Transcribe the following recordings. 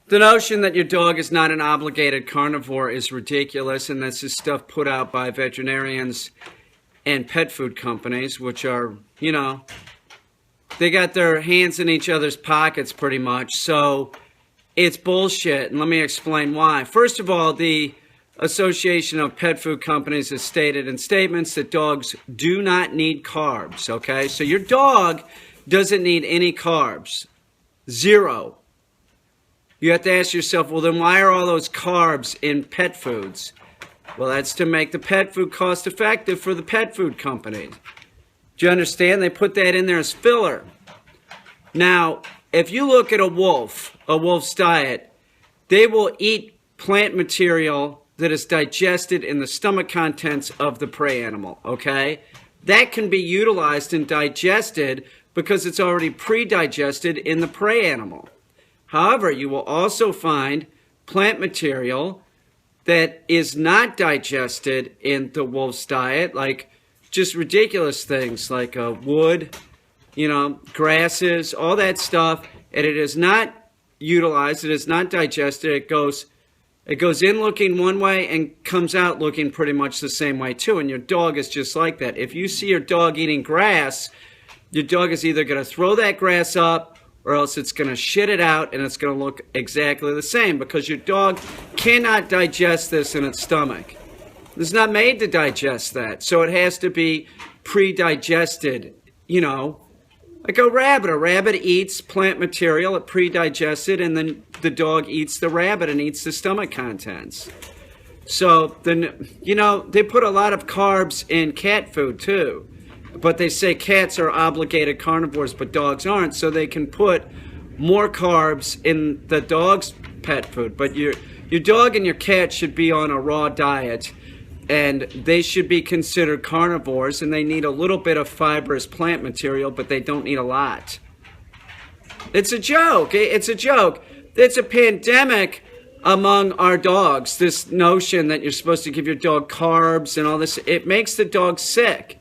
The notion that your dog is not an obligated carnivore is ridiculous, and this is stuff put out by veterinarians and pet food companies, which are, they got their hands in each other's pockets pretty much. So it's bullshit, and let me explain why. First of all, the Association of Pet Food Companies has stated in statements that dogs do not need carbs, okay? So your dog doesn't need any carbs. Zero. You have to ask yourself, well, then why are all those carbs in pet foods? Well, that's to make the pet food cost effective for the pet food companies. Do you understand? They put that in there as filler. Now, if you look at a wolf's diet, they will eat plant material that is digested in the stomach contents of the prey animal, okay? That can be utilized and digested because it's already pre-digested in the prey animal. However, you will also find plant material that is not digested in the wolf's diet, like just ridiculous things like wood, grasses, all that stuff, and it is not utilized, it is not digested. It goes in looking one way and comes out looking pretty much the same way too, and your dog is just like that. If you see your dog eating grass, your dog is either going to throw that grass up or else it's going to shit it out and it's going to look exactly the same because your dog cannot digest this in its stomach. It's not made to digest that, so it has to be pre-digested, like a rabbit. A rabbit eats plant material, it pre-digested, and then the dog eats the rabbit and eats the stomach contents. So then, they put a lot of carbs in cat food too. But they say cats are obligated carnivores, but dogs aren't, so they can put more carbs in the dog's pet food. But your dog and your cat should be on a raw diet, and they should be considered carnivores, and they need a little bit of fibrous plant material, but they don't need a lot. It's a joke. It's a joke. It's a pandemic among our dogs, this notion that you're supposed to give your dog carbs and all this. It makes the dog sick.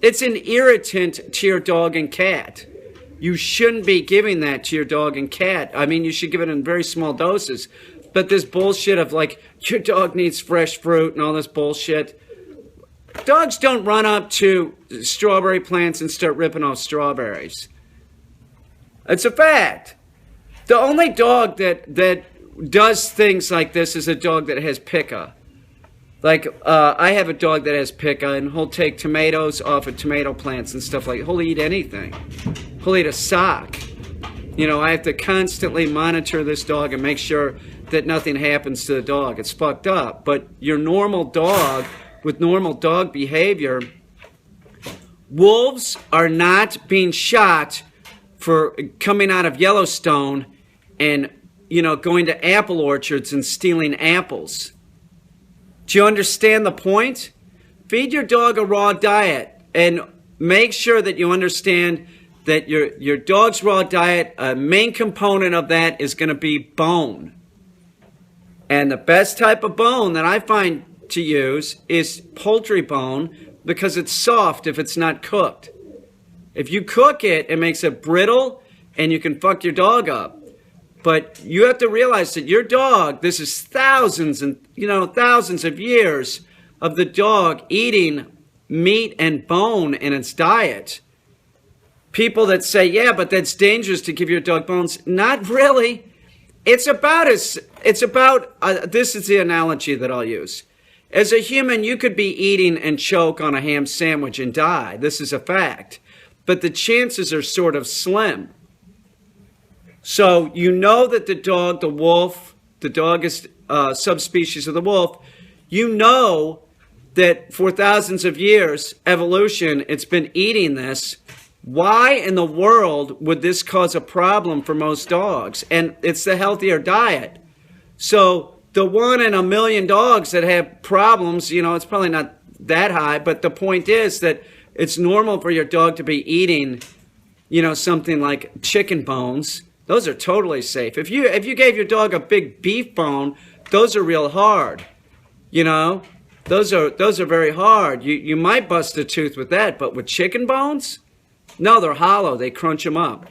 It's an irritant to your dog and cat. You shouldn't be giving that to your dog and cat. I mean, you should give it in very small doses. But this bullshit of like, your dog needs fresh fruit and all this bullshit. Dogs don't run up to strawberry plants and start ripping off strawberries. It's a fact. The only dog that does things like this is a dog that has pica. Like, I have a dog that has pica, and he'll take tomatoes off of tomato plants and stuff like that. He'll eat anything. He'll eat a sock. I have to constantly monitor this dog and make sure that nothing happens to the dog. It's fucked up. But your normal dog, with normal dog behavior, wolves are not being shot for coming out of Yellowstone and, going to apple orchards and stealing apples. Do you understand the point? Feed your dog a raw diet and make sure that you understand that your dog's raw diet, a main component of that is going to be bone. And the best type of bone that I find to use is poultry bone because it's soft if it's not cooked. If you cook it, it makes it brittle and you can fuck your dog up. But you have to realize that your dog, this is thousands of years of the dog eating meat and bone in its diet. People that say, yeah, but that's dangerous to give your dog bones. Not really. This is the analogy that I'll use. As a human, you could be eating and choke on a ham sandwich and die. This is a fact. But the chances are sort of slim. So that the dog, the wolf, the dog is subspecies of the wolf. That for thousands of years, evolution, it's been eating this. Why in the world would this cause a problem for most dogs? And it's the healthier diet. So the 1 in a million dogs that have problems, it's probably not that high. But the point is that it's normal for your dog to be eating, something like chicken bones. Those are totally safe. If you gave your dog a big beef bone, those are real hard. Those are very hard. You might bust a tooth with that, but with chicken bones? No, they're hollow. They crunch them up.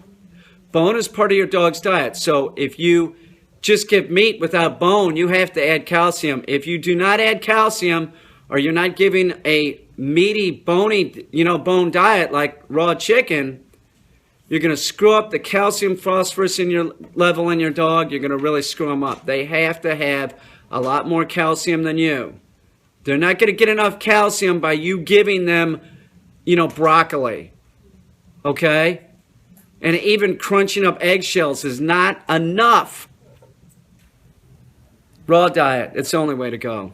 Bone is part of your dog's diet. So if you just give meat without bone. You have to add calcium. If you do not add calcium, or you're not giving a meaty, bony, bone diet like raw chicken, you're going to screw up the calcium phosphorus in your level in your dog. You're going to really screw them up. They have to have a lot more calcium than you. They're not going to get enough calcium by you giving them, broccoli. Okay? And even crunching up eggshells is not enough. Raw diet, it's the only way to go.